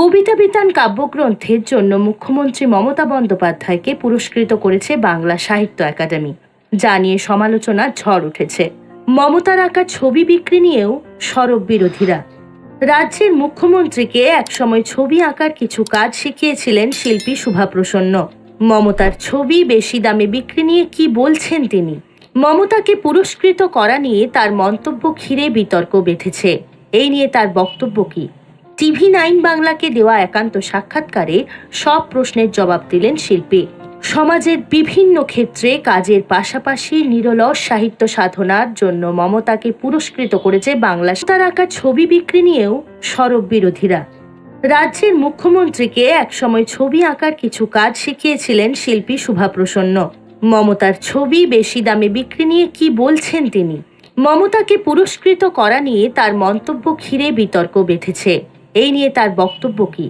কবিতা বিতান কাব্যগ্রন্থের জন্য মুখ্যমন্ত্রী মমতা বন্দ্যোপাধ্যায়কে পুরস্কৃত করেছে বাংলা সাহিত্য একাডেমি, যা নিয়ে সমালোচনার ঝড় উঠেছে। মমতার আঁকা ছবি বিক্রি নিয়েও সরব বিরোধীরা। রাজ্যের মুখ্যমন্ত্রীকে একসময় ছবি আঁকার কিছু কাজ শিখিয়েছিলেন শিল্পী শুভাপ্রসন্ন। মমতার ছবি বেশি দামে বিক্রি নিয়ে কি বলছেন তিনি? মমতাকে পুরস্কৃত করা নিয়ে তার মন্তব্য ঘিরে বিতর্ক বেঁধেছে। এই নিয়ে তার বক্তব্য কি? TV9 বাংলাকে দেওয়া একান্ত সাক্ষাৎকারে সব প্রশ্নের জবাব দিলেন শিল্পী। সমাজের বিভিন্ন ক্ষেত্রে কাজের পাশাপাশি নিরলস সাহিত্য সাধনার জন্য মমতাকে পুরস্কৃত করেছে বাংলা। তার আঁকা ছবি বিক্রি নিয়েও সরব বিরোধীরা। রাজ্যের মুখ্যমন্ত্রীকে একসময় ছবি আঁকার কিছু কাজ শিখিয়েছিলেন শিল্পী শুভাপ্রসন্ন। মমতার ছবি বেশি দামে বিক্রি নিয়ে কি বলছেন তিনি? মমতাকে পুরস্কৃত করা নিয়ে তার মন্তব্য ঘিরে বিতর্ক বেঁধেছে। এই নিয়ে তার বক্তব্য কি?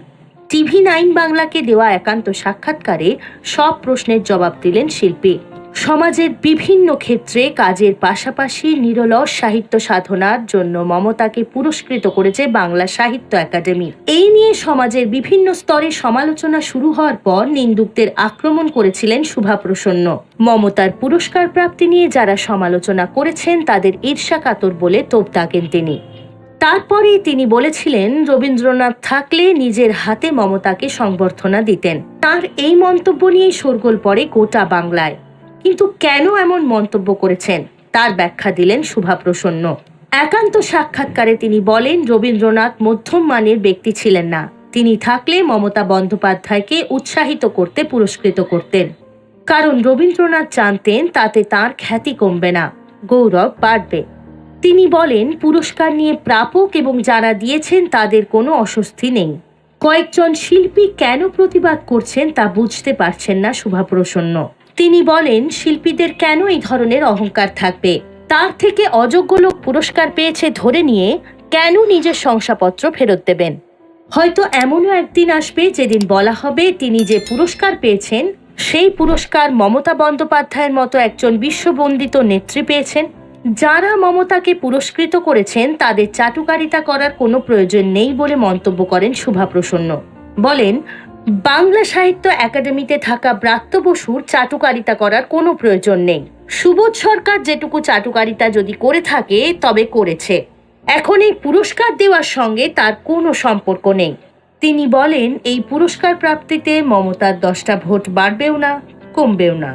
TV9 বাংলাকে দেওয়া একান্ত সাক্ষাৎকারে সব প্রশ্নের জবাব দিলেন শিল্পী। সমাজের বিভিন্ন ক্ষেত্রে কাজের পাশাপাশি নিরলস সাহিত্য সাধনার জন্য মমতাকে পুরস্কৃত করেছে বাংলা সাহিত্য একাডেমি। এই নিয়ে সমাজের বিভিন্ন স্তরে সমালোচনা শুরু হওয়ার পর নিন্দুকদের আক্রমণ করেছিলেন শুভাপ্রসন্ন। মমতার পুরস্কার প্রাপ্তি নিয়ে যারা সমালোচনা করেছেন তাদের ঈর্ষাকাতর বলে তোপ দাগেন তিনি। তারপরে তিনি বলেছিলেন, রবীন্দ্রনাথ থাকলে নিজের হাতে মমতাকে সংবর্ধনা দিতেন। তার এই মন্তব্য নিয়ে শোরগোল পড়ে গোটা বাংলায়। কিন্তু কেন এমন মন্তব্য করেছেন তার ব্যাখ্যা দিলেন শুভাপ্রসন্ন। একান্ত সাক্ষাৎকারে তিনি বলেন, রবীন্দ্রনাথ মধ্যম মানের ব্যক্তি ছিলেন না। তিনি থাকলে মমতা বন্দ্যোপাধ্যায়কে উৎসাহিত করতে পুরস্কৃত করতেন। কারণ রবীন্দ্রনাথ জানতেন তাতে তার খ্যাতি কমবে না, গৌরব বাড়বে। তিনি বলেন, পুরস্কার নিয়ে প্রাপক এবং যারা দিয়েছেন তাদের কোনো অস্বস্তি নেই। কয়েকজন শিল্পী কেন প্রতিবাদ করছেন তা বুঝতে পারছেন না শুভাপ্রসন্ন। তিনি বলেন, শিল্পীদের কেন এই ধরনের অহংকার থাকবে? তার থেকে অযোগ্য লোক পুরস্কার পেয়েছে ধরে নিয়ে কেন নিজের শংসাপত্র ফেরত দেবেন? হয়তো এমনও একদিন আসবে যেদিন বলা হবে তিনি যে পুরস্কার পেয়েছেন সেই পুরস্কার মমতা বন্দ্যোপাধ্যায়ের মতো একজন বিশ্ববন্দিত নেত্রী পেয়েছেন। যারা মমতাকে পুরস্কৃত করেছেন তাদের চাটুকারিতা করার কোনো প্রয়োজন নেই বলে মন্তব্য করেন শুভাপ্রসন্ন। বলেন, বাংলা সাহিত্য একাডেমিতে থাকা ব্রাত্য বসুর চাটুকারিতা করার কোনো প্রয়োজন নেই। সুবোধ সরকার যেটুকু চাটুকারিতা যদি করে থাকে তবে করেছে। এখন এই পুরস্কার দেওয়ার সঙ্গে তার কোনো সম্পর্ক নেই। তিনি বলেন, এই পুরস্কার প্রাপ্তিতে মমতার 10টা ভোট বাড়বেও না, কমবেও না।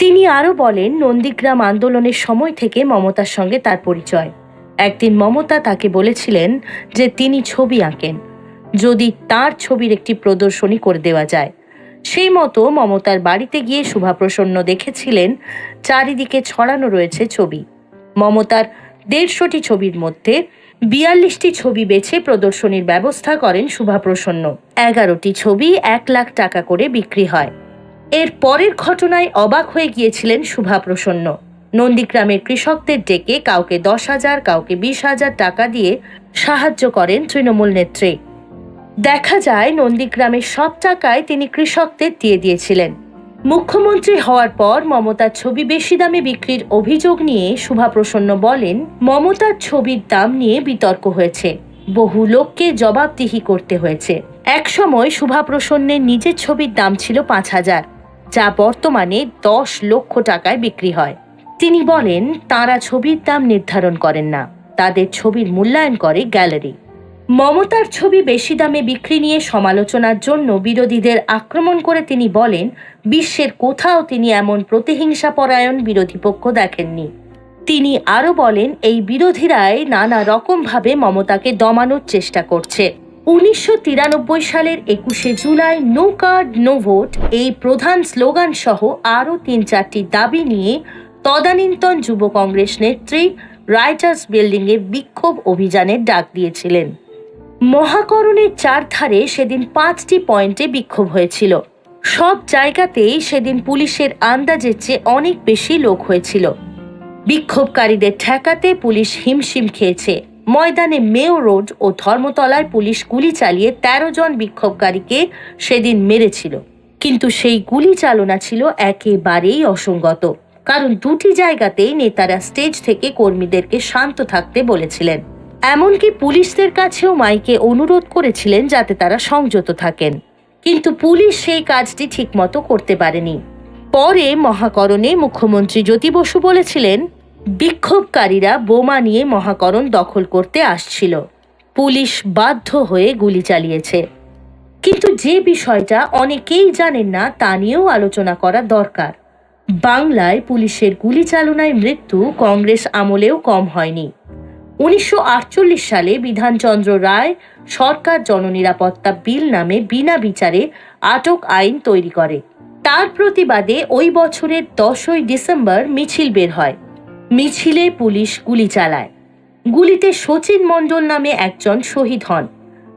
তিনি আরও বলেন, নন্দীগ্রাম আন্দোলনের সময় থেকে মমতার সঙ্গে তার পরিচয়। একদিন মমতা তাকে বলেছিলেন যে তিনি ছবি আঁকেন, যদি তার ছবির একটি প্রদর্শনী করে দেওয়া যায়। সেই মতো মমতার বাড়িতে গিয়ে শুভাপ্রসন্ন দেখেছিলেন চারিদিকে ছড়ানো রয়েছে ছবি। মমতার 150টি ছবির মধ্যে 42টি ছবি বেছে প্রদর্শনীর ব্যবস্থা করেন শুভাপ্রসন্ন। 11টি ছবি 1 লাখ টাকা করে বিক্রি হয়। এর পরের ঘটনায় অবাক হয়ে গিয়েছিলেন শুভাপ্রসন্ন। নন্দীগ্রামের কৃষকদের ডেকে কাউকে 10,000, কাউকে 20,000 টাকা দিয়ে সাহায্য করেন তৃণমূল নেত্রী। দেখা যায় নন্দীগ্রামের সব টাকায় তিনি কৃষকদের দিয়ে দিয়েছিলেন। মুখ্যমন্ত্রী হওয়ার পর মমতার ছবি বেশি দামে বিক্রির অভিযোগ নিয়ে শুভাপ্রসন্ন বলেন, মমতার ছবির দাম নিয়ে বিতর্ক হয়েছে, বহু লোককে জবাবদিহি করতে হয়েছে। একসময় শুভাপ্রসন্নের নিজের ছবির দাম ছিল 5,000, যা বর্তমানে 10 লক্ষ টাকায় বিক্রি হয়। তিনি বলেন, তাঁরা ছবির দাম নির্ধারণ করেন না, তাদের ছবির মূল্যায়ন করে গ্যালারি। মমতার ছবি বেশি দামে বিক্রি নিয়ে সমালোচনার জন্য বিরোধীদের আক্রমণ করে তিনি বলেন, বিশ্বের কোথাও তিনি এমন প্রতিহিংসাপরায়ণ বিরোধী পক্ষ দেখেননি। তিনি আরও বলেন, এই বিরোধীরাই নানা রকমভাবে মমতাকে দমানোর চেষ্টা করছে। 1993 সালের 21শে July no card no vote এই প্রধান স্লোগান সহ আরও 3-4টি দাবি নিয়ে তদানীন্তন যুব কংগ্রেস নেত্রী রাইটার্স বিল্ডিংয়ে বিক্ষোভ অভিযানের ডাক দিয়েছিলেন। মহাকরণের চারধারে সেদিন 5টি পয়েন্টে বিক্ষোভ হয়েছিল। সব জায়গাতেই সেদিন পুলিশের আন্দাজের চেয়ে অনেক বেশি লোক হয়েছিল। বিক্ষোভকারীদের ঠেকাতে পুলিশ হিমশিম খেয়েছে। ময়দানে মেয়র রোড ও ধর্মতলায় পুলিশ গুলি চালিয়ে 13 জন বিক্ষোভকারীকে সেদিন মেরেছিল। কিন্তু সেই গুলি চালনা ছিল একেবারেই অসঙ্গত, কারণ দুটি জায়গাতেই নেতারা স্টেজ থেকে কর্মীদেরকে শান্ত থাকতে বলেছিলেন। এমনকি পুলিশদের কাছেও মাইকে অনুরোধ করেছিলেন যাতে তারা সংযত থাকেন, কিন্তু পুলিশ সেই কাজটি ঠিকমতো করতে পারেনি। পরে মহাকরণে মুখ্যমন্ত্রী জ্যোতি বসু বলেছিলেন, বিক্ষোভকারীরা বোমা নিয়ে মহাকরণ দখল করতে আসছিল, পুলিশ বাধ্য হয়ে গুলি চালিয়েছে। কিন্তু যে বিষয়টা অনেকেই জানেন না তা নিয়েও আলোচনা করা দরকার। বাংলায় পুলিশের গুলি চালনায় মৃত্যু কংগ্রেস আমলেও কম হয়নি। 1948 সালে বিধানচন্দ্র রায় সরকার জননিরাপত্তা বিল নামে বিনা বিচারে আটক আইন তৈরি করে। তার প্রতিবাদে ওই বছরের 10ই ডিসেম্বর মিছিল বের হয়। মিছিলে পুলিশ গুলি চালায়। গুলিতে শচীন মণ্ডল নামে একজন শহীদ হন।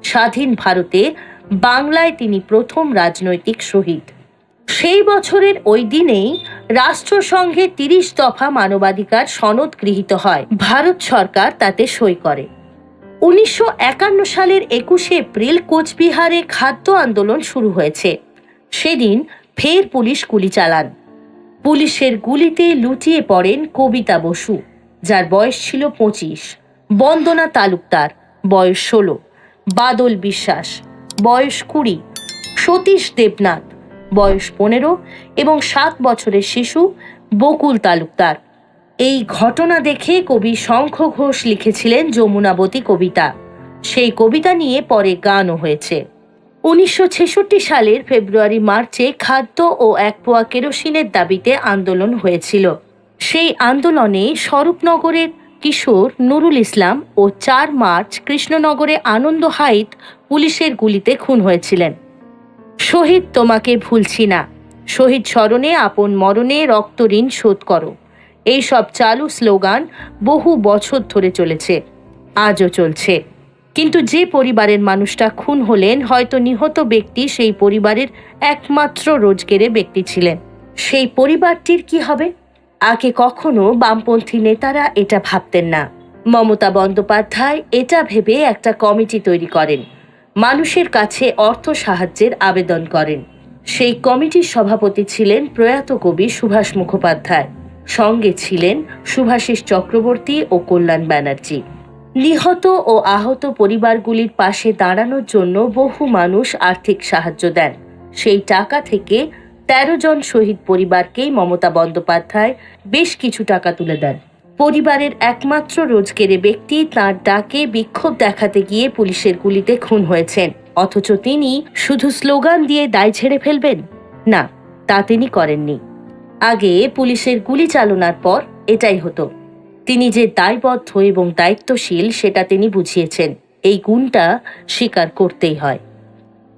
স্বাধীন ভারতে বাংলায় তিনি প্রথম রাজনৈতিক শহীদ। সেই বছরের ওই দিনেই রাষ্ট্রসংঘের 30 দফা মানবাধিকার সনদ গৃহীত হয়। ভারত সরকার তাতে সই করে। 1951 সালের 21শে এপ্রিল কোচবিহারে খাদ্য আন্দোলন শুরু হয়েছে। সেদিন ফের পুলিশ গুলি চালান। পুলিশের গুলিতে লুটিয়ে পড়েন কবিতা বসু, যার বয়স ছিল 25, বন্দনা তালুকদার, বয়স 16, বাদল বিশ্বাস, বয়স 20, সতীশ দেবনাথ, বয়স 15 এবং 7 বছরের শিশু বকুল তালুকদার। এই ঘটনা দেখে কবি শঙ্খ ঘোষ লিখেছিলেন যমুনাবতী কবিতা। সেই কবিতা নিয়ে পরে গানও হয়েছে। 1966 সালের ফেব্রুয়ারি মার্চে খাদ্য ও 1 পোয়া কেরোসিনের দাবিতে আন্দোলন হয়েছিল। সেই আন্দোলনে স্বরূপনগরের কিশোর নুরুল ইসলাম ও 4 মার্চ কৃষ্ণনগরে আনন্দ হাইত পুলিশের গুলিতে খুন হয়েছিলেন। শহীদ তোমাকে ভুলছি না, শহীদ স্মরণে আপন মরণে রক্ত ঋণ শোধ করো, এই সব চালু স্লোগান বহু বছর ধরে চলেছে, আজও চলছে। কিন্তু যে পরিবারের মানুষটা খুন হলেন, হয়তো নিহত ব্যক্তি সেই পরিবারের একমাত্র রোজগেরে ব্যক্তি ছিলেন। সেই পরিবারটির কি হবে? আগে কখনো বামপন্থী নেতারা এটা ভাবতেন না। মমতা বন্দ্যোপাধ্যায় এটা ভেবে একটা কমিটি তৈরি করেন, মানুষের কাছে অর্থ সাহায্যের আবেদন করেন। সেই কমিটির সভাপতি ছিলেন প্রয়াত কবি সুভাষ মুখোপাধ্যায়, সঙ্গে ছিলেন শুভাশিস চক্রবর্তী ও কল্যাণ ব্যানার্জি। নিহত ও আহত পরিবারগুলির পাশে দাঁড়ানোর জন্য বহু মানুষ আর্থিক সাহায্য দেন। সেই টাকা থেকে 13 জন শহীদ পরিবারকেই মমতা বন্দ্যোপাধ্যায় বেশ কিছু টাকা তুলে দেন। পরিবারের একমাত্র রোজগেরে ব্যক্তি তাঁর ডাকে বিক্ষোভ দেখাতে গিয়ে পুলিশের গুলিতে খুন হয়েছেন, অথচ তিনি শুধু স্লোগান দিয়ে দায় ঝেড়ে ফেলবেন? না, তা তিনি করেননি। আগে পুলিশের গুলি চালনার পর এটাই হতো। তিনি যে দায়বদ্ধ এবং দায়িত্বশীল সেটা তিনি বুঝিয়েছেন। এই গুণটা স্বীকার করতেই হয়।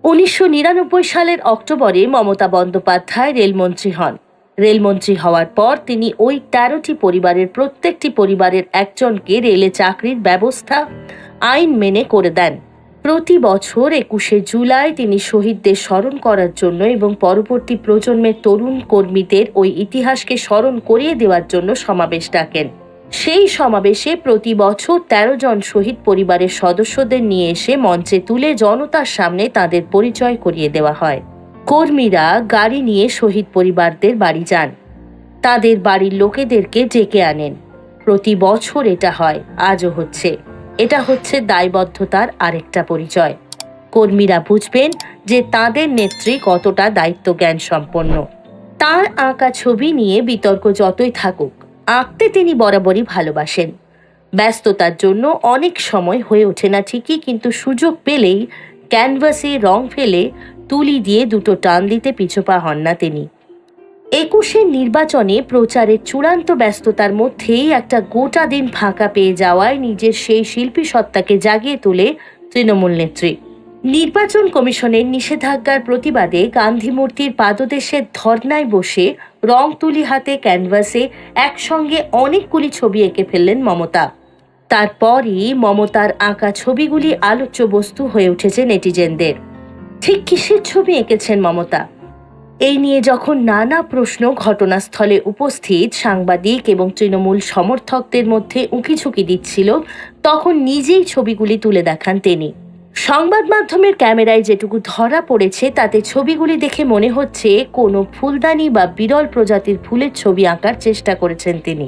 1999 সালের অক্টোবরে মমতা বন্দ্যোপাধ্যায় রেলমন্ত্রী হন। রেলমন্ত্রী হওয়ার পর তিনি ওই 13টি পরিবারের প্রত্যেকটি পরিবারের একজনকে রেলে চাকরির ব্যবস্থা আইন মেনে করে দেন। প্রতি বছর 21শে জুলাই তিনি শহীদদের স্মরণ করার জন্য এবং পরবর্তী প্রজন্মের তরুণ কর্মীদের ওই ইতিহাসকে স্মরণ করিয়ে দেওয়ার জন্য সমাবেশ ডাকেন। সেই সমাবেশে প্রতি বছর 13 জন শহীদ পরিবারের সদস্যদের নিয়ে এসে মঞ্চে তুলে জনতার সামনে তাদের পরিচয় করিয়ে দেওয়া হয়। কর্মীরা গাড়ি নিয়ে শহীদ পরিবারদের বাড়ি যান, তাদের বাড়ির লোকেদেরকে ডেকে আনেন। প্রতি বছর এটা হয়, আজও হচ্ছে। এটা হচ্ছে দায়বদ্ধতার আরেকটা পরিচয়। কর্মীরা বুঝবেন যে তাদের নেত্রী কতটা দায়িত্ব জ্ঞান সম্পন্ন। তার আঁকা ছবি নিয়ে বিতর্ক যতই থাকুক, আঁকতে তিনি বরাবরই ভালোবাসেন। ব্যস্ততার জন্য অনেক সময় হয়ে ওঠে না ঠিকই, কিন্তু সুযোগ পেলেই ক্যানভাসে রং ফেলে তুলি দিয়ে দুটো টান দিতে পিছপা হন না তিনি। 21শে নির্বাচনে প্রচারের চূড়ান্ত ব্যস্ততার মধ্যেই একটা গোটা দিন ফাঁকা পেয়ে যাওয়ায় নিজের সেই শিল্পী সত্তাকে জাগিয়ে তোলে তৃণমূল নেত্রী। নির্বাচন কমিশনের নিষেধাজ্ঞার প্রতিবাদে গান্ধী মূর্তির পাদদেশের ধর্নায় বসে রং তুলি হাতে ক্যানভাসে একসঙ্গে অনেকগুলি ছবি এঁকে ফেললেন মমতা। তারপরই মমতার আঁকা ছবিগুলি আলোচ্য বস্তু হয়ে উঠেছে নেটিজেনদের। ঠিক কিসের ছবি এঁকেছেন মমতা? এই নিয়ে যখন নানা প্রশ্ন ঘটনাস্থলে উপস্থিত সাংবাদিক এবং তৃণমূল সমর্থকদের মধ্যে উঁকিঝুঁকি দিচ্ছিল, তখন নিজেই ছবিগুলি তুলে দেখান তিনি। সংবাদ মাধ্যমের ক্যামেরায় যেটুকু ধরা পড়েছে তাতে ছবিগুলি দেখে মনে হচ্ছে কোনো ফুলদানি বা বিরল প্রজাতির ফুলের ছবি আঁকার চেষ্টা করেছেন তিনি।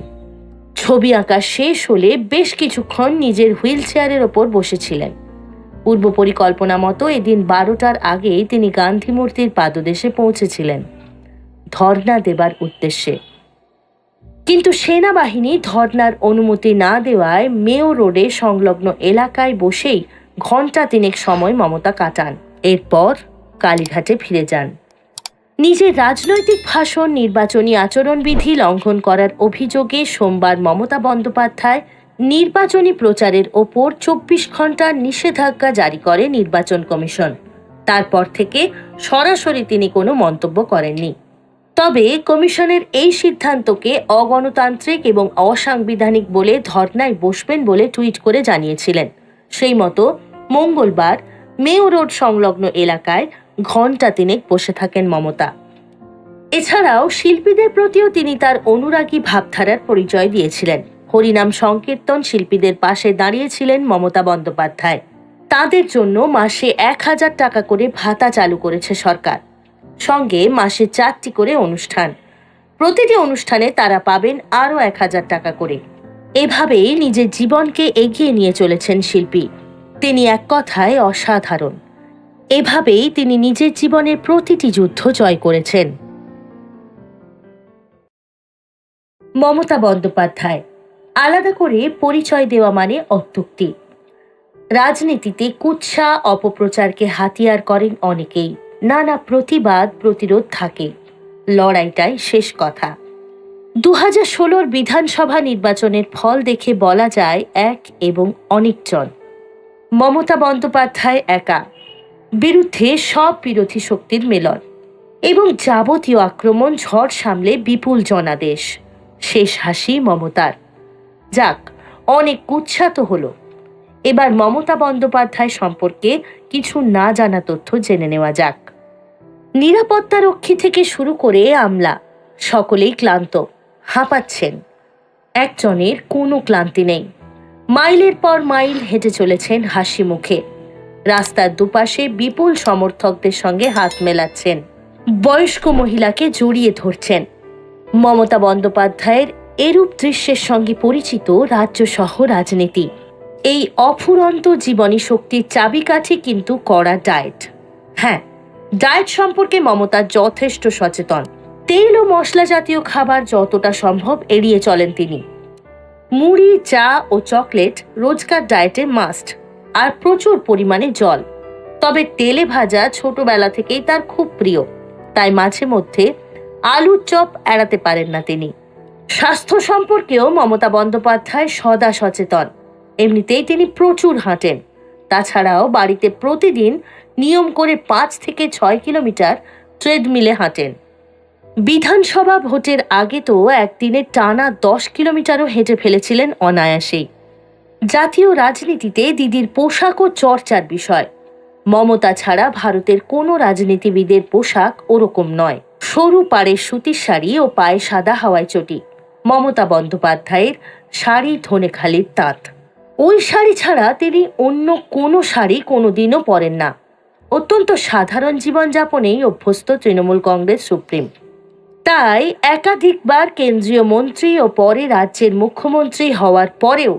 ছবি আঁকা শেষ হলে বেশ কিছুক্ষণ নিজের হুইল চেয়ারের ওপর বসেছিলেন। পূর্ব পরিকল্পনা মতো এদিন 12টার আগেই তিনি গান্ধী মূর্তির পাদদেশে পৌঁছেছিলেন ধর্ণা দেবার উদ্দেশ্যে। কিন্তু সেনাবাহিনী ধর্ণার অনুমতি না দেওয়ায় মেয়ো রোডে সংলগ্ন এলাকায় বসেই ঘণ্টা তিনেক সময় মমতা কাটান। এরপর কালীঘাটে ফিরে যান। নিজের রাজনৈতিক ভাষণ নির্বাচনী আচরণবিধি লঙ্ঘন করার অভিযোগে সোমবার মমতা বন্দ্যোপাধ্যায় নির্বাচনী প্রচারের ওপর 24 ঘণ্টার নিষেধাজ্ঞা জারি করে নির্বাচন কমিশন। তারপর থেকে সরাসরি তিনি কোনো মন্তব্য করেননি। তবে কমিশনের এই সিদ্ধান্তকে অগণতান্ত্রিক এবং অসাংবিধানিক বলে ধর্নায় বসবেন বলে টুইট করে জানিয়েছিলেন। সেই মতো মঙ্গলবার মেয়ো রোড সংলগ্ন এলাকায় ঘণ্টা তিনেক বসে থাকেন মমতা। এছাড়াও শিল্পীদের প্রতিও তিনি তার অনুরাগী ভাবধারার পরিচয় দিয়েছিলেন। হরিনাম সংকীর্তন শিল্পীদের পাশে দাঁড়িয়েছিলেন মমতা বন্দ্যোপাধ্যায়। তাদের জন্য মাসে 1000 টাকা করে ভাতা চালু করেছে সরকার। সঙ্গে মাসে 4টি করে অনুষ্ঠান। প্রতিটি অনুষ্ঠানে তারা পাবেন আরও 1000 টাকা করে। এভাবেই নিজের জীবনকে এগিয়ে নিয়ে চলেছেন শিল্পী। তিনি এক কথায় অসাধারণ। এভাবেই তিনি নিজের জীবনের প্রতিটি যুদ্ধ জয় করেছেন। মমতা বন্দ্যোপাধ্যায় আলাদা করে পরিচয় দেওয়া মানে অত্যুক্তি। রাজনীতিতে কুৎসা অপপ্রচারকে হাতিয়ার করেন অনেকেই। নানা প্রতিবাদ প্রতিরোধ থাকে, লড়াইটাই শেষ কথা। 2016 বিধানসভা নির্বাচনের ফল দেখে বলা যায় এক এবং অনেকজন। মমতা বন্দ্যোপাধ্যায় একা, বিরুদ্ধে সব বিরোধী শক্তির মেলন এবং যাবতীয় আক্রমণ ঝড় সামলে বিপুল জনাদেশ। শেষ হাসি মমতার। যাক, অনেক কুৎসা তো হলো। এবার মমতা বন্দ্যোপাধ্যায় সম্পর্কে কিছু না জানা তথ্য জেনে নেওয়া যাক। নিরাপত্তা রক্ষী থেকে শুরু করে আমলা সকলেই ক্লান্ত, হাঁপাচ্ছেন। একজনের কোনো ক্লান্তি নেই। মাইলের পর মাইল হেঁটে চলেছেন হাসি মুখে। রাস্তার দুপাশে বিপুল সমর্থকদের সঙ্গে হাত মেলাচ্ছেন। বয়স্ক মহিলাকে জড়িয়ে ধরছেন। মমতা বন্দ্যোপাধ্যায়ের এরূপ দৃশ্যের সঙ্গে পরিচিত রাজ্য সহ রাজনীতি। এই অফুরন্ত জীবনী শক্তির চাবিকাঠি কিন্তু কড়া ডায়েট। হ্যাঁ, ডায়েট সম্পর্কে মমতা যথেষ্ট সচেতন। তেল ও মশলা জাতীয় খাবার যতটা সম্ভব এড়িয়ে চলেন তিনি। মুড়ি, চা ও চকলেট রোজকার ডায়েটে মাস্ট, আর প্রচুর পরিমাণে জল। তবে তেলে ভাজা ছোটবেলা থেকেই তার খুব প্রিয়, তাই মাঝে মধ্যে আলুর চপ এড়াতে পারেন না তিনি। স্বাস্থ্য সম্পর্কেও মমতা বন্দ্যোপাধ্যায় সদা সচেতন। এমনিতেই তিনি প্রচুর হাঁটেন। তাছাড়াও বাড়িতে প্রতিদিন নিয়ম করে 5 থেকে 6 কিলোমিটার ট্রেডমিলে হাঁটেন। বিধানসভা ভোটের আগে তো একদিনে টানা 10 কিলোমিটারও হেঁটে ফেলেছিলেন অনায়াসেই। জাতীয় রাজনীতিতে দিদির পোশাকও চর্চার বিষয়। মমতা ছাড়া ভারতের কোনো রাজনীতিবিদের পোশাক ওরকম নয়। সরু পাড়ের সুতির শাড়ি ও পায়ে সাদা হাওয়াই চটি। মমতা বন্দ্যোপাধ্যায়ের শাড়ি ধনেখালির তাঁত। ওই শাড়ি ছাড়া তিনি অন্য কোনো শাড়ি কোনোদিনও পরেন না। অত্যন্ত সাধারণ জীবনযাপনেই অভ্যস্ত তৃণমূল কংগ্রেস সুপ্রিম। তাই একাধিকবার কেন্দ্রীয় মন্ত্রী ও পরে রাজ্যের মুখ্যমন্ত্রী হওয়ার পরেও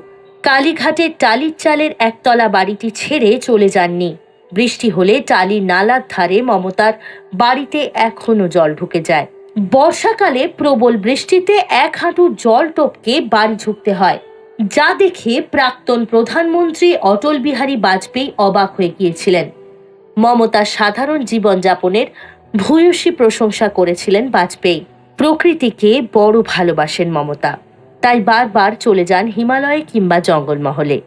কালীঘাটের টালির চালের একতলা বাড়িটি ছেড়ে চলে যাননি। বৃষ্টি হলে টালির নালার ধারে মমতার বাড়িতে এখনো জল ঢুকে যায়। বর্ষাকালে প্রবল বৃষ্টিতে 1 হাঁটু জল টপকে বাড়ি ঢুকতে হয়, যা দেখে প্রাক্তন প্রধানমন্ত্রী অটল বিহারী বাজপেয়ী অবাক হয়ে গিয়েছিলেন। মমতার সাধারণ জীবনযাপনের ভূয়সী প্রশংসা করেছিলেন বাজপেয়ী। প্রকৃতিকে বড় ভালোবাসেন মমতা, তাই বারবার চলে যান হিমালয়ে কিংবা জঙ্গলমহলে।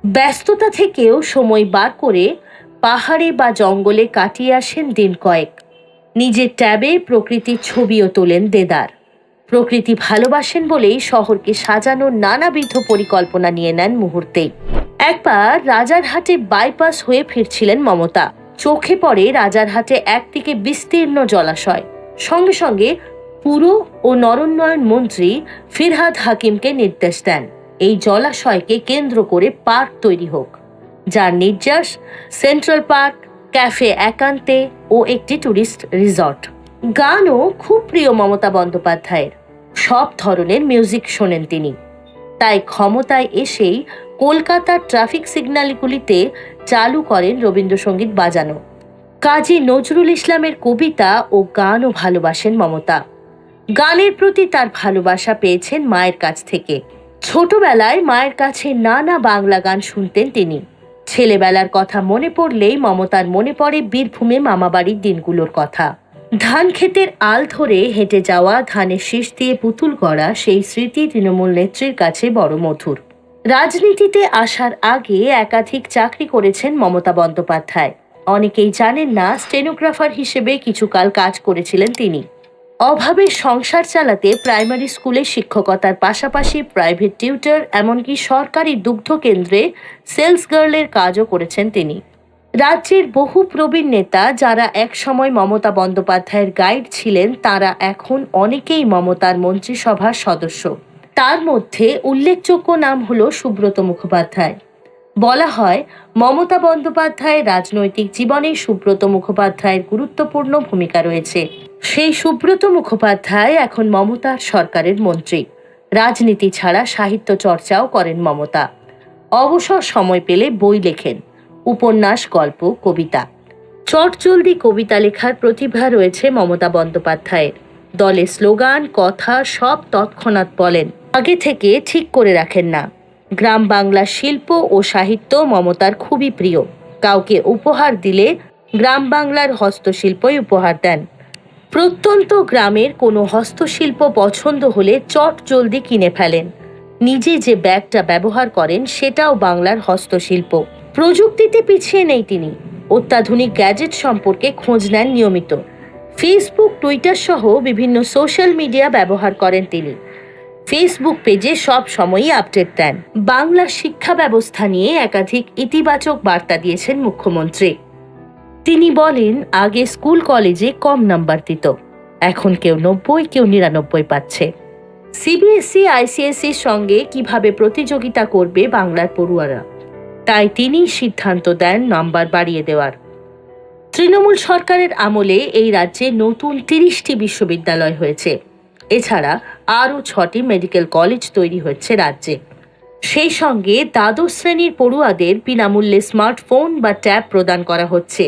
ব্যস্ততা থেকেও সময় বার করে পাহাড়ে বা জঙ্গলে কাটিয়ে আসেন দিন কয়েক। নিজের ট্যাবে প্রকৃতির ছবিও তোলেন দেদার। প্রকৃতি ভালোবাসেন বলেই শহরকে সাজানোর নানাবিধ পরিকল্পনা নিয়ে নেন মুহূর্তেই। একবার রাজারহাটে বাইপাস হয়ে ফিরছিলেন মমতা। চোখে পড়ে রাজারহাটে একদিকে বিস্তীর্ণ জলাশয়। সঙ্গে সঙ্গে পুর ও নরোন্নয়ন মন্ত্রী ফিরহাদ হাকিমকে নির্দেশ দেন এই জলাশয়কে কেন্দ্র করে পার্ক তৈরি হোক, যার নির্যাস সেন্ট্রাল পার্ক, ক্যাফে একান্তে ও একটি টুরিস্ট রিসর্ট। গানও খুব প্রিয় মমতা বন্দ্যোপাধ্যায়ের। সব ধরনের মিউজিক শোনেন তিনি। তাই ক্ষমতায় এসেই কলকাতার ট্রাফিক সিগন্যালগুলিতে চালু করেন রবীন্দ্রসঙ্গীত বাজানো। কাজী নজরুল ইসলামের কবিতা ও গানও ভালোবাসেন মমতা। গানের প্রতি তার ভালোবাসা পেয়েছেন মায়ের কাছ থেকে। ছোটবেলায় মায়ের কাছে নানা বাংলা গান শুনতেন তিনি। ছেলেবেলার কথা মনে পড়লেই মমতার মনে পড়ে বীরভূমে মামাবাড়ির দিনগুলোর কথা। ধান ক্ষেতের আল ধরে হেঁটে যাওয়া, ধানের শীষ দিয়ে পুতুল গড়া সেই স্মৃতি তৃণমূল নেত্রীর কাছে বড় মধুর। রাজনীতিতে আসার আগে একাধিক চাকরি করেছেন মমতা বন্দ্যোপাধ্যায়। অনেকেই জানেন না, স্টেনোগ্রাফার হিসেবে কিছুকাল কাজ করেছিলেন তিনি। অভাবে সংসার চালাতে প্রাইমারি স্কুলে শিক্ষকতার পাশাপাশি প্রাইভেট টিউটর, এমনকি সরকারি দুগ্ধ কেন্দ্রে সেলস গার্লের কাজও করেছেন তিনি। রাজ্যের বহু প্রবীণ নেতা যারা একসময় মমতা বন্দ্যোপাধ্যায়ের গাইড ছিলেন, তারা এখন অনেকেই মমতার মন্ত্রিসভার সদস্য। তার মধ্যে উল্লেখযোগ্য নাম হল সুব্রত মুখোপাধ্যায়। বলা হয়, মমতা বন্দ্যোপাধ্যায়ের রাজনৈতিক জীবনে সুব্রত মুখোপাধ্যায়ের গুরুত্বপূর্ণ ভূমিকা রয়েছে। সেই সুব্রত মুখোপাধ্যায় এখন মমতার সরকারের মন্ত্রী। রাজনীতি ছাড়া সাহিত্য চর্চাও করেন মমতা। অবসর সময় পেলে বই লেখেন, উপন্যাস, গল্প, কবিতা। চটজলদি কবিতা লেখার প্রতিভা রয়েছে মমতা বন্দ্যোপাধ্যায়ের। দলে স্লোগান, কথা সব তৎক্ষণাৎ বলেন, আগে থেকে ঠিক করে রাখেন না। গ্রাম বাংলার শিল্প ও সাহিত্য মমতার খুবই প্রিয়। কাউকে উপহার দিলে গ্রাম বাংলার হস্তশিল্পই উপহার দেন। প্রত্যন্ত গ্রামের কোনো হস্তশিল্প পছন্দ হলে চটজলদি কিনে ফেলেন। নিজে যে ব্যাগটা ব্যবহার করেন সেটাও বাংলার হস্তশিল্প। প্রযুক্তিতে পিছিয়ে নেই তিনি। অত্যাধুনিক গ্যাজেট সম্পর্কে খোঁজ নেন নিয়মিত। ফেসবুক, টুইটার সহ বিভিন্ন সোশ্যাল মিডিয়া ব্যবহার করেন তিনি। ফেসবুক পেজে সব সময়ই আপডেট দেন। বাংলা শিক্ষা ব্যবস্থা নিয়ে একাধিক ইতিবাচক বার্তা দিয়েছেন মুখ্যমন্ত্রী। তিনি বলেন, আগে স্কুল কলেজে কম নাম্বার দিত, এখন কেউ 90, কেউ 99 পাচ্ছে। সিবিএসই, আইসিএসসির সঙ্গে কিভাবে প্রতিযোগিতা করবে বাংলার পড়ুয়ারা, তাই তিনি সিদ্ধান্ত দেন নাম্বার বাড়িয়ে দেওয়ার। তৃণমূল সরকারের আমলে এই রাজ্যে নতুন 30টি বিশ্ববিদ্যালয় হয়েছে। এছাড়া আরও 6টি মেডিকেল কলেজ তৈরি হচ্ছে রাজ্যে। সেই সঙ্গে দ্বাদশ শ্রেণীর পড়ুয়াদের বিনামূল্যে স্মার্টফোন বা ট্যাব প্রদান করা হচ্ছে।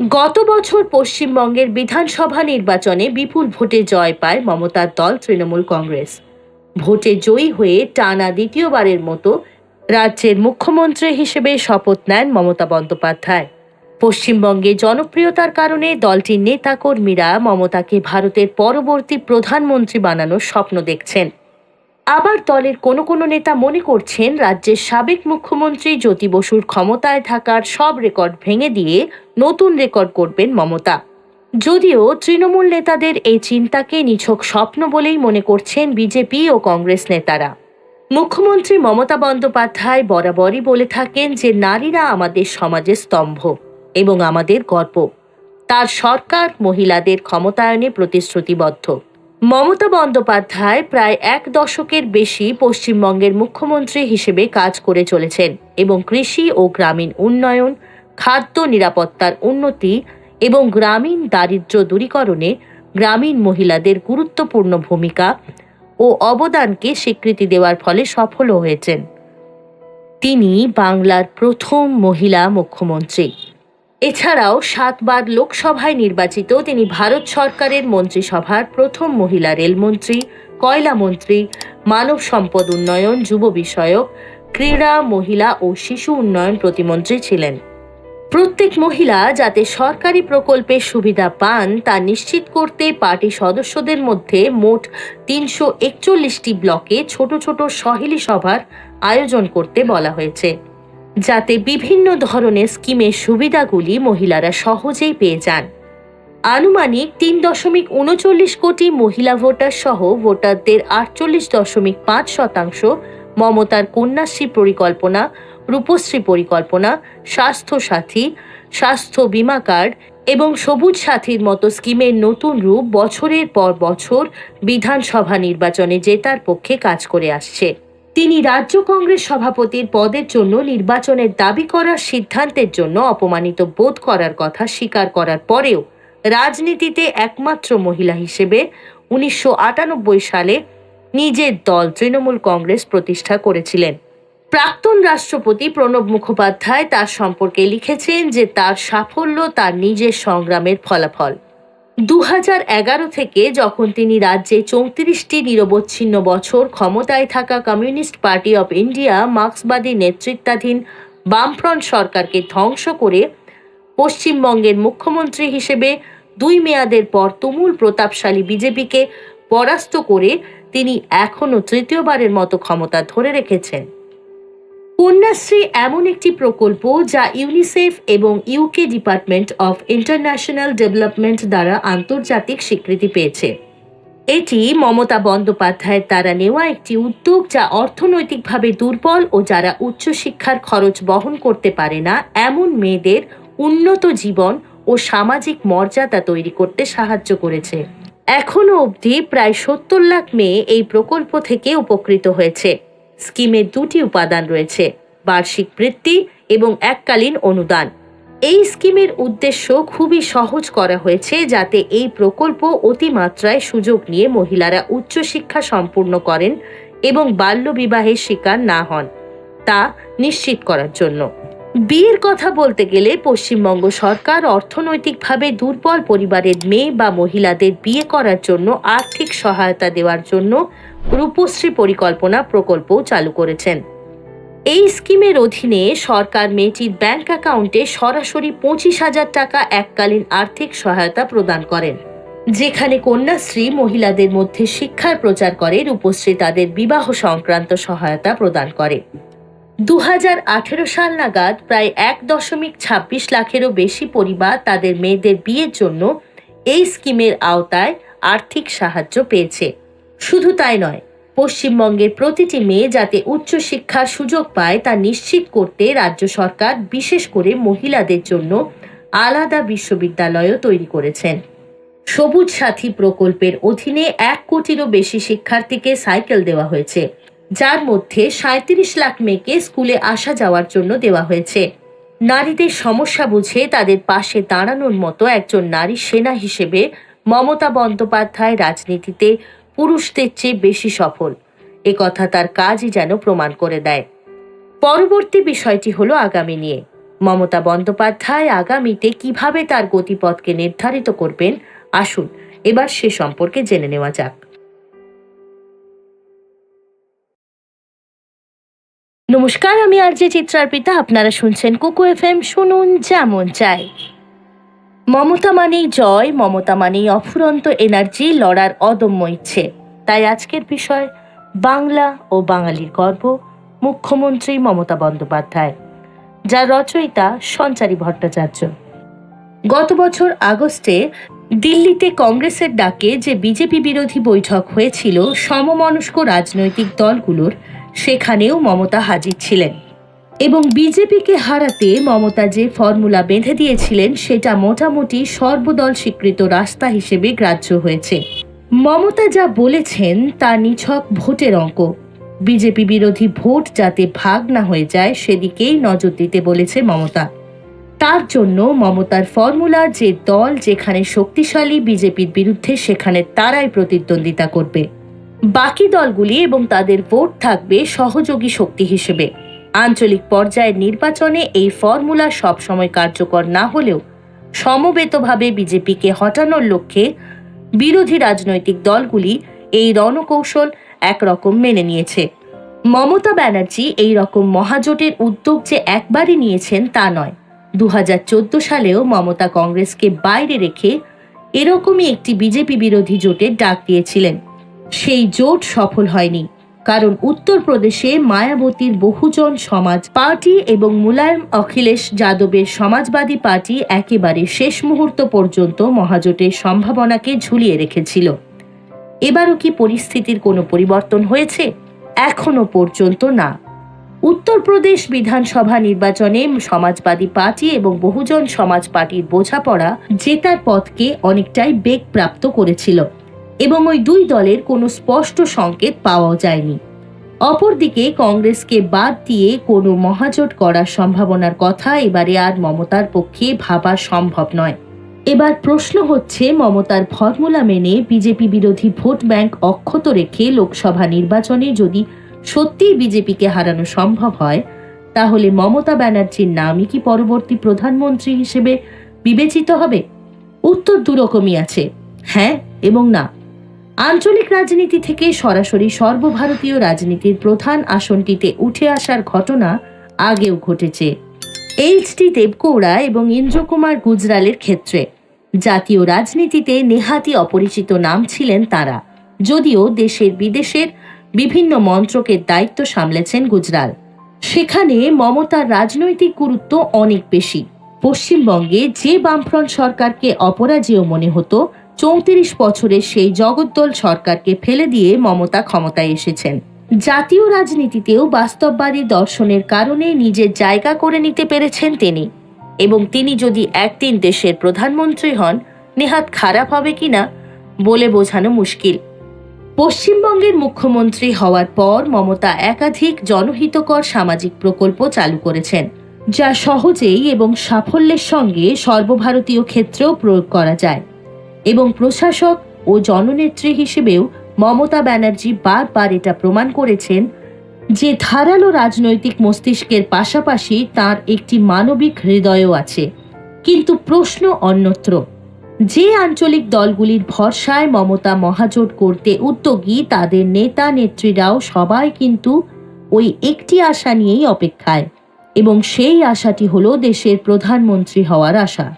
গত বছর পশ্চিমবঙ্গের বিধানসভা নির্বাচনে বিপুল ভোটে জয় পায় মমতার দল তৃণমূল কংগ্রেস। ভোটে জয়ী হয়ে টানা দ্বিতীয়বারের মতো রাজ্যের মুখ্যমন্ত্রী হিসেবে শপথ নেন মমতা বন্দ্যোপাধ্যায়। পশ্চিমবঙ্গে জনপ্রিয়তার কারণে দলটির নেতাকর্মীরা মমতাকে ভারতের পরবর্তী প্রধানমন্ত্রী বানানোর স্বপ্ন দেখছেন। আবার দলের কোনো কোনো নেতা মনে করছেন, রাজ্যের সাবেক মুখ্যমন্ত্রী জ্যোতি বসুর ক্ষমতায় থাকার সব রেকর্ড ভেঙে দিয়ে নতুন রেকর্ড করবেন মমতা। যদিও তৃণমূল নেতাদের এই চিন্তাকে নিছক স্বপ্ন বলেই মনে করছেন বিজেপি ও কংগ্রেস নেতারা। মুখ্যমন্ত্রী মমতা বন্দ্যোপাধ্যায় বরাবরই বলে থাকেন যে নারীরা আমাদের সমাজের স্তম্ভ এবং আমাদের গর্ব। তার সরকার মহিলাদের ক্ষমতায়নে প্রতিশ্রুতিবদ্ধ। মমতা বন্দ্যোপাধ্যায় প্রায় 1 দশকের বেশি পশ্চিমবঙ্গের মুখ্যমন্ত্রী হিসেবে কাজ করে চলেছেন এবং কৃষি ও গ্রামীণ উন্নয়ন, খাদ্য নিরাপত্তার উন্নতি এবং গ্রামীণ দারিদ্র্য দূরীকরণে গ্রামীণ মহিলাদের গুরুত্বপূর্ণ ভূমিকা ও অবদানকে স্বীকৃতি দেওয়ার ফলে সফল হয়েছেন। তিনি বাংলার প্রথম মহিলা মুখ্যমন্ত্রী। এছাড়াও 7 বার লোকসভায় নির্বাচিত তিনি ভারত সরকারের মন্ত্রিসভার প্রথম মহিলা রেলমন্ত্রী, কয়লা মন্ত্রী, মানব সম্পদ উন্নয়ন, যুব বিষয়ক, ক্রীড়া, মহিলা ও শিশু উন্নয়ন প্রতিমন্ত্রী ছিলেন। প্রত্যেক মহিলা যাতে সরকারি প্রকল্পের সুবিধা পান তা নিশ্চিত করতে পার্টি সদস্যদের মধ্যে মোট 341টি ব্লকে ছোট ছোট সহেলি সভার আয়োজন করতে বলা হয়েছে, যাতে বিভিন্ন ধরনের স্কিমের সুবিধাগুলি মহিলারা সহজেই পেয়ে যান। আনুমানিক 3.39 কোটি মহিলা ভোটার সহ ভোটারদের 48.5% মমতার কন্যাশ্রী পরিকল্পনা, রূপশ্রী পরিকল্পনা, স্বাস্থ্য সাথী, স্বাস্থ্য বীমা কার্ড এবং সবুজ সাথীর মতো স্কিমের নতুন রূপ বছরের পর বছর বিধানসভা নির্বাচনে জেতার পক্ষে কাজ করে আসছে। তিনি রাজ্য কংগ্রেস সভাপতির পদের জন্য নির্বাচনের দাবি করার সিদ্ধান্তের জন্য অপমানিত বোধ করার কথা স্বীকার করার পরেও রাজনীতিতে একমাত্র মহিলা হিসেবে 1998 সালে নিজের দল তৃণমূল কংগ্রেস প্রতিষ্ঠা করেছিলেন। প্রাক্তন রাষ্ট্রপতি প্রণব মুখোপাধ্যায় তার সম্পর্কে লিখেছেন যে তার সাফল্য তার নিজের সংগ্রামের ফলাফল। 2011 থেকে যখন তিনি রাজ্যে 34টি নিরবচ্ছিন্ন বছর ক্ষমতায় থাকা কমিউনিস্ট পার্টি অফ ইন্ডিয়া মার্ক্সবাদী নেতৃত্বাধীন বামফ্রন্ট সরকারকে ধ্বংস করে পশ্চিমবঙ্গের মুখ্যমন্ত্রী হিসেবে 2 মেয়াদের পর তুমুল প্রতাপশালী বিজেপিকে পরাস্ত করে তিনি এখনও তৃতীয়বারের মতো ক্ষমতা ধরে রেখেছেন। কন্যাশ্রী এমন একটি প্রকল্প যা ইউনিসেফ এবং UK department of international development দ্বারা আন্তর্জাতিক স্বীকৃতি পেয়েছে। এটি মমতা বন্দ্যোপাধ্যায়ের দ্বারা নেওয়া একটি উদ্যোগ যা অর্থনৈতিকভাবে দুর্বল ও যারা উচ্চশিক্ষার খরচ বহন করতে পারে না এমন মেয়েদের উন্নত জীবন ও সামাজিক মর্যাদা তৈরি করতে সাহায্য করেছে। এখনো অবধি প্রায় 70 লাখ মেয়ে এই প্রকল্প থেকে উপকৃত হয়েছে। স্কিমের 2টি উপাদান রয়েছে, বার্ষিক বৃত্তি এবং এককালীন অনুদান। এই স্কিমের উদ্দেশ্য খুবই সহজ করা হয়েছে যাতে এই প্রকল্প অতিমাত্রায় সুযোগ নিয়ে মহিলারা উচ্চশিক্ষা সম্পূর্ণ করেন এবং বাল্যবিবাহের শিকার না হন তা নিশ্চিত করার জন্য। বিয়ের কথা বলতে গেলে পশ্চিমবঙ্গ সরকার অর্থনৈতিকভাবে দুর্বল পরিবারের মেয়ে বা মহিলাদের বিয়ে করার জন্য আর্থিক সহায়তা দেওয়ার জন্য রূপশ্রী পরিকল্পনা প্রকল্পও চালু করেছেন। এই স্কিমের অধীনে সরকার মেয়েটির ব্যাংক অ্যাকাউন্টে সরাসরি 25,000 টাকা এককালীন আর্থিক সহায়তা প্রদান করেন। যেখানে কন্যাশ্রী মহিলাদের মধ্যে শিক্ষার প্রচার করে, রূপশ্রী তাদের বিবাহ সংক্রান্ত সহায়তা প্রদান করে। 2018 সাল নাগাদ প্রায় 1.26 লাখেরও বেশি পরিবার তাদের মেয়েদের বিয়ের জন্য এই স্কিমের আওতায় আর্থিক সাহায্য পেয়েছে। শুধু তাই নয়, পশ্চিমবঙ্গের প্রতিটি মেয়ে যাতে উচ্চশিক্ষার সুযোগ পায় তা নিশ্চিত করতে রাজ্য সরকার বিশেষ করে মহিলাদের জন্য আলাদা বিশ্ববিদ্যালয়ও তৈরি করেছেন। সবুজ সাথী প্রকল্পের অধীনে 1 কোটিরও বেশি শিক্ষার্থীকে সাইকেল দেওয়া হয়েছে, যার মধ্যে 37 লাখ মেয়েকে স্কুলে আসা যাওয়ার জন্য দেওয়া হয়েছে। নারীদের সমস্যা বুঝে তাদের পাশে দাঁড়ানোর মতো একজন নারী সেনা হিসেবে মমতা বন্দ্যোপাধ্যায় রাজনীতিতে পুরুষদের চেয়ে বেশি সফল, একথা তার কাজই যেন প্রমাণ করে দেয়। পরবর্তী বিষয়টি হলো আগামী নিয়ে। মমতা বন্দ্যোপাধ্যায় আগামীতে কিভাবে তার গতিপথকে নির্ধারিত করবেন, আসুন এবার সে সম্পর্কে জেনে নেওয়া যাক। নমস্কার, আমি আরজে চিত্রার্পিতা। আপনারা শুনছেন কুকু FM, শুনুন যেমন চাই। মমতা মানেই জয়, মমতা মানেই অফুরন্ত এনার্জি, লড়ার অদম্য ইচ্ছে। তাই আজকের বিষয় বাংলা ও বাঙালির গর্ব, মুখ্যমন্ত্রী মমতা বন্দ্যোপাধ্যায়, যার রচয়িতা সঞ্চারী ভট্টাচার্য। গত বছর আগস্টে দিল্লিতে কংগ্রেসের ডাকে যে বিজেপি বিরোধী বৈঠক হয়েছিল সমমনস্ক রাজনৈতিক দলগুলোর, সেখানেও মমতা হাজির ছিলেন এবং বিজেপিকে হারাতে মমতা যে ফর্মুলা বেঁধে দিয়েছিলেন সেটা মোটামুটি সর্বদল স্বীকৃত রাস্তা হিসেবে গ্রাহ্য হয়েছে। মমতা যা বলেছেন তা নিছক ভোটের অঙ্ক। বিজেপি বিরোধী ভোট যাতে ভাগ না হয়ে যায় সেদিকেই নজর দিতে বলেছে মমতা। তার জন্য মমতার ফর্মুলা যে দল যেখানে শক্তিশালী বিজেপির বিরুদ্ধে সেখানে তারাই প্রতিদ্বন্দ্বিতা করবে, বাকি দলগুলি এবং তাদের ভোট থাকবে সহযোগী শক্তি হিসেবে। আঞ্চলিক পর্যায়ের নির্বাচনে এই ফর্মুলা সবসময় কার্যকর না হলেও সমবেতভাবে বিজেপিকে হটানোর লক্ষ্যে বিরোধী রাজনৈতিক দলগুলি এই রণকৌশল একরকম মেনে নিয়েছে। মমতা ব্যানার্জি এই রকম মহাজোটের উদ্যোগ যে একবারই নিয়েছেন তা নয়। 2014 সালেও মমতা কংগ্রেসকে বাইরে রেখে এরকমই একটি বিজেপি বিরোধী জোটের ডাক দিয়েছিলেন। সেই জোট সফল হয়নি, কারণ উত্তরপ্রদেশে মায়াবতীর বহুজন সমাজ পার্টি এবং মুলায়ম অখিলেশ যাদবের সমাজবাদী পার্টি একেবারে শেষ মুহূর্ত পর্যন্ত মহাজোটের সম্ভাবনাকে ঝুলিয়ে রেখেছিল। এবারও কি পরিস্থিতির কোনো পরিবর্তন হয়েছে? এখনো পর্যন্ত না। উত্তরপ্রদেশ বিধানসভা নির্বাচনে সমাজবাদী পার্টি এবং বহুজন সমাজ পার্টির বোঝাপড়া জেতার পথকে অনেকটাই বেগ প্রাপ্ত করেছিল এবং ওই দুই দলের কোনো স্পষ্ট সংকেত পাওয়া যায়নি। অপরদিকে কংগ্রেসকে বাদ দিয়ে কোনো মহাজোট করার সম্ভাবনার কথা এবারে আর মমতার পক্ষে ভাবা সম্ভব নয়। এবার প্রশ্ন হচ্ছে, মমতার ফর্মুলা মেনে বিজেপি বিরোধী ভোট ব্যাংক অক্ষত রেখে লোকসভা নির্বাচনে যদি সত্যিই বিজেপিকে হারানো সম্ভব হয়, তাহলে মমতা ব্যানার্জির নামই কি পরবর্তী প্রধানমন্ত্রী হিসেবে বিবেচিত হবে? উত্তর দুরকমই আছে, হ্যাঁ এবং না। আঞ্চলিক রাজনীতি থেকে সরাসরি সর্বভারতীয় রাজনীতির প্রধান আসনটিতে উঠে আসার ঘটনা আগেও ঘটেছে এইচ.ডি. দেবগৌড়া এবং ইন্দ্রকুমার গুজরালের ক্ষেত্রে। জাতীয় রাজনীতিতে নেহাতি অপরিচিত নাম ছিলেন তারা, যদিও দেশের বিদেশের বিভিন্ন মন্ত্রকের দায়িত্ব সামলেছেন গুজরাল। সেখানে মমতার রাজনৈতিক গুরুত্ব অনেক বেশি। পশ্চিমবঙ্গে যে বামফ্রন্ট সরকারকে অপরাজেয় মনে হতো, 34 বছরের সেই জগদ্দল সরকারকে ফেলে দিয়ে মমতা ক্ষমতায় এসেছেন। জাতীয় রাজনীতিতেও বাস্তববাদী দর্শনের কারণে নিজের জায়গা করে নিতে পেরেছেন তিনি, এবং তিনি যদি একদিন দেশের প্রধানমন্ত্রী হন, নেহাত খারাপ হবে কিনা বলে বোঝানো মুশকিল। পশ্চিমবঙ্গের মুখ্যমন্ত্রী হওয়ার পর মমতা একাধিক জনহিতকর সামাজিক প্রকল্প চালু করেছেন, যা সহজেই এবং সাফল্যের সঙ্গে সর্বভারতীয় ক্ষেত্রেও প্রয়োগ করা যায়। এবং প্রশাসক ও জননেত্রী হিসেবেও মমতা ব্যানার্জি বারবার এটা প্রমাণ করেছেন যে ধারালো রাজনৈতিক মস্তিষ্কের পাশাপাশি তার একটি মানবিক হৃদয়ও আছে। কিন্তু প্রশ্ন অন্যত্র। যে আঞ্চলিক দলগুলির ভরসায় মমতা মহাজোট করতে উদ্যোগী, তাদের নেতা নেত্রীরাও সবাই কিন্তু ওই একটি আশা নিয়েই অপেক্ষায়, এবং সেই আশাটি হলো দেশের প্রধানমন্ত্রী হওয়ার আশা।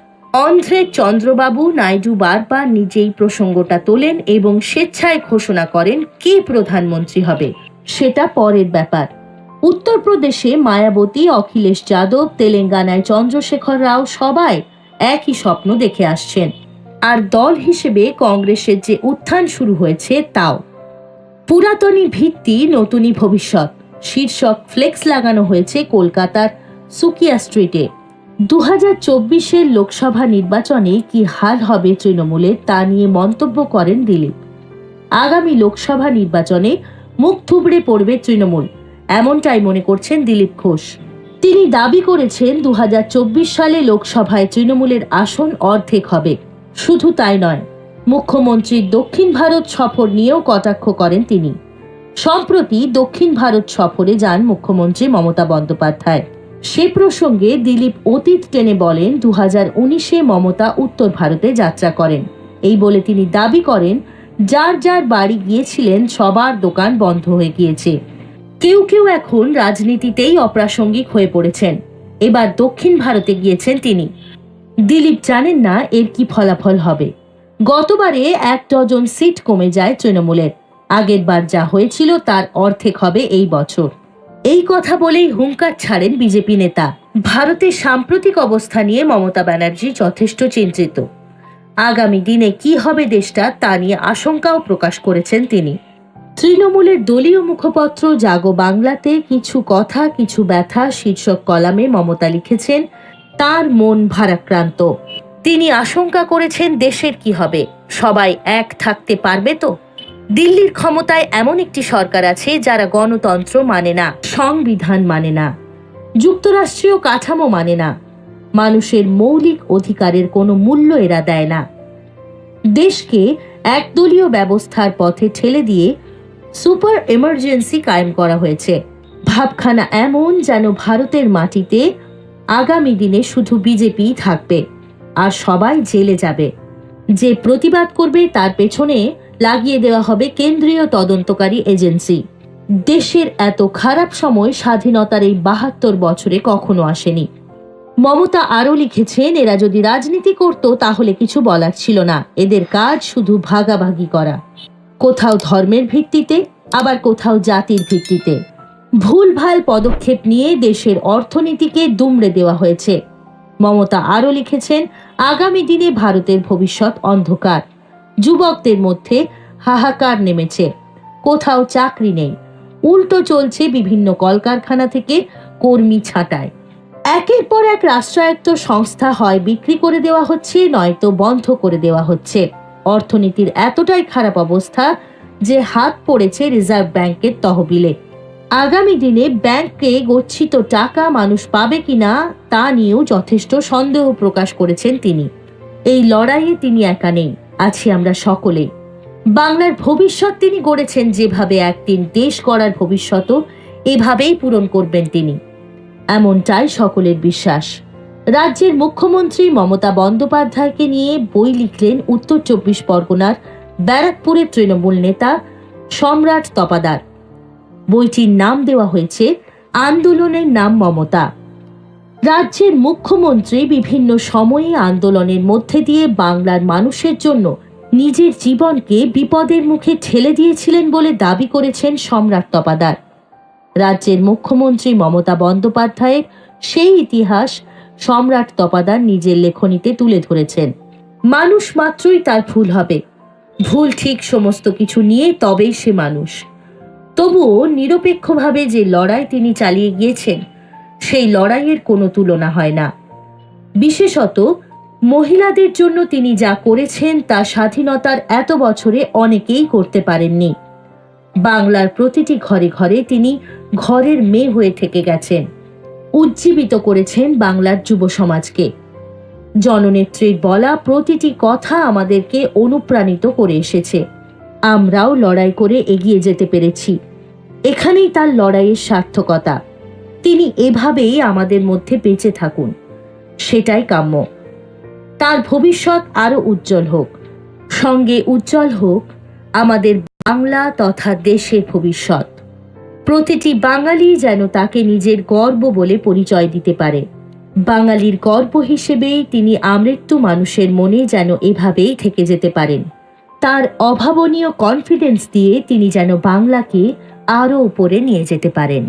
অন্ধ্রের চন্দ্রবাবু নাইডু বারবার নিজেই প্রসঙ্গটা তোলেন এবং স্বেচ্ছায় ঘোষণা করেন কে প্রধানমন্ত্রী হবে, সেটা পরের ব্যাপার। উত্তরপ্রদেশে মায়াবতী, অখিলেশ যাদব, তেলেঙ্গানায় চন্দ্রশেখর রাও সবাই একই স্বপ্ন দেখে আসছেন। আর দল হিসেবে কংগ্রেসের যে উত্থান শুরু হয়েছে, তাও পুরাতনী ভিত্তি নতুনই ভবিষ্যৎ শীর্ষক ফ্লেক্স লাগানো হয়েছে কলকাতার সুকিয়া স্ট্রিটে। 2024-এর লোকসভা নির্বাচনে কি হাল হবে তৃণমূলের, তা নিয়ে মন্তব্য করেন দিলীপ। আগামী লোকসভা নির্বাচনে মুখ থুবড়ে পড়বে তৃণমূল, এমনটাই মনে করছেন দিলীপ ঘোষ। তিনি দাবি করেছেন 2024 সালে লোকসভায় তৃণমূলের আসন অর্ধেক হবে। শুধু তাই নয়, মুখ্যমন্ত্রীর দক্ষিণ ভারত সফর নিয়েও কটাক্ষ করেন তিনি। সম্প্রতি দক্ষিণ ভারত সফরে যান মুখ্যমন্ত্রী মমতা বন্দ্যোপাধ্যায়। সে প্রসঙ্গে দিলীপ অতীত টেনে বলেন, 2019-এ মমতা উত্তর ভারতে যাত্রা করেন। এই বলে তিনি দাবি করেন, যার যার বাড়ি গিয়েছিলেন সবার দোকান বন্ধ হয়ে গিয়েছে। কেউ কেউ এখন রাজনীতিতেই অপ্রাসঙ্গিক হয়ে পড়েছেন। এবার দক্ষিণ ভারতে গিয়েছেন তিনি। দিলীপ জানেন না এর কি ফলাফল হবে। গতবারে 1 ডজন সিট কমে যায় তৃণমূলের। আগের বার যা হয়েছিল তার অর্ধেক হবে এই বছর। এই কথা বলেই হুঙ্কার ছাড়েন বিজেপি নেতা। ভারতের সাম্প্রতিক অবস্থা নিয়ে মমতা ব্যানার্জি যথেষ্ট চিন্তিত। আগামী দিনে কি হবে দেশটা, তা নিয়ে আশঙ্কাও প্রকাশ করেছেন তিনি। তৃণমূলের দলীয় মুখপত্র জাগো বাংলাতে কিছু কথা কিছু ব্যথা শীর্ষক কলামে মমতা লিখেছেন, তার মন ভারাক্রান্ত। তিনি আশঙ্কা করেছেন দেশের কি হবে, সবাই এক থাকতে পারবে তো? দিল্লির ক্ষমতায় এমন একটি সরকার আছে যারা গণতন্ত্র মানে না, সংবিধান মানে না, যুক্তরাষ্ট্রীয় কাঠামো মানে না, মানুষের মৌলিক অধিকারের কোনো মূল্য এরা দেয় না। দেশকে একদলীয় ব্যবস্থার পথে ঠেলে দিয়ে সুপার এমার্জেন্সি কায়েম করা হয়েছে। ভাবখানা এমন যেন ভারতের মাটিতে আগামী দিনে শুধু বিজেপি থাকবে আর সবাই জেলে যাবে। যে প্রতিবাদ করবে তার পেছনে লাগিয়ে দেওয়া হবে কেন্দ্রীয় তদন্তকারী এজেন্সি। দেশের এত খারাপ সময় স্বাধীনতার এই 72 বছরে কখনো আসেনি। মমতা আরও লিখেছেন, এরা যদি রাজনীতি করত তাহলে কিছু বলার ছিল না। এদের কাজ শুধু ভাগাভাগি করা, কোথাও ধর্মের ভিত্তিতে, আবার কোথাও জাতির ভিত্তিতে। ভুলভাল পদক্ষেপ নিয়ে দেশের অর্থনীতিকে দুমড়ে দেওয়া হয়েছে। মমতা আরও লিখেছেন, আগামী দিনে ভারতের ভবিষ্যৎ অন্ধকার। যুবকদের মধ্যে হাহাকার নেমেছে, কোথাও চাকরি নেই, উল্টো চলছে বিভিন্ন কলকারখানা থেকে কর্মী ছাঁটাই। একের পর এক রাষ্ট্রায়ত্ত সংস্থা হয় বিক্রি করে দেওয়া হচ্ছে, নয়তো বন্ধ করে দেওয়া হচ্ছে। অর্থনীতির এতটাই খারাপ অবস্থা যে হাত পড়েছে রিজার্ভ ব্যাংকের তহবিলে। আগামী দিনে ব্যাংকে গচ্ছিত টাকা মানুষ পাবে কিনা তা নিয়েও যথেষ্ট সন্দেহ প্রকাশ করেছেন তিনি। এই লড়াইয়ে তিনি একা নেই, আছি আমরা সকলে। বাংলার ভবিষ্যৎ তিনি গড়েছেন যেভাবে, একদিন দেশ গড়ার ভবিষ্যৎও এভাবেই পূরণ করবেন তিনি, এমনটাই সকলের বিশ্বাস। রাজ্যের মুখ্যমন্ত্রী মমতা বন্দ্যোপাধ্যায়কে নিয়ে বই লিখলেন উত্তর 24 পরগনার ব্যারাকপুরের তৃণমূল নেতা সম্রাট তপাদার। বইটির নাম দেওয়া হয়েছে আন্দোলনের নাম মমতা। রাজ্যের মুখ্যমন্ত্রী বিভিন্ন সময়ে আন্দোলনের মধ্যে দিয়ে বাংলার মানুষের জন্য নিজের জীবনকে বিপদের মুখে ঠেলে দিয়েছিলেন বলে দাবি করেছেন সম্রাট তপাদার। রাজ্যের মুখ্যমন্ত্রী মমতা বন্দ্যোপাধ্যায়ের সেই ইতিহাস সম্রাট তপাদার নিজের লেখনীতে তুলে ধরেছেন। মানুষ মাত্রই তার ভুল হবে, ভুল ঠিক সমস্ত কিছু নিয়ে তবেই সে মানুষ। তবুও নিরপেক্ষভাবে যে লড়াই তিনি চালিয়ে গিয়েছেন, সেই লড়াইয়ের কোনো তুলনা হয় না। বিশেষত মহিলাদের জন্য তিনি যা করেছেন তা স্বাধীনতার এত বছরে অনেকেই করতে পারেননি। বাংলার প্রতিটি ঘরে ঘরে তিনি ঘরের মেয়ে হয়ে থেকে গেছেন, উজ্জীবিত করেছেন বাংলার যুব সমাজকে। জননেত্রীর বলা প্রতিটি কথা আমাদেরকে অনুপ্রাণিত করে এসেছে। আমরাও লড়াই করে এগিয়ে যেতে পেরেছি। এখানেই তার লড়াইয়ের সার্থকতা। তিনি এভাবেই আমাদের মধ্যে বেঁচে থাকুন, সেটাই কাম্য। তার ভবিষ্যৎ আরো উজ্জ্বল হোক, সঙ্গে উজ্জ্বল হোক আমাদের বাংলা তথা দেশের ভবিষ্যৎ। প্রতিটি বাঙালি যেন তাকে নিজের গর্ব বলে পরিচয় দিতে পারে। বাঙালির গর্ব হিসেবেই তিনি আমৃত্যু মানুষের মনে যেন এভাবেই থেকে যেতে পারেন। তার অভাবনীয় কনফিডেন্স দিয়ে তিনি যেন বাংলাকে আরো উপরে নিয়ে যেতে পারেন।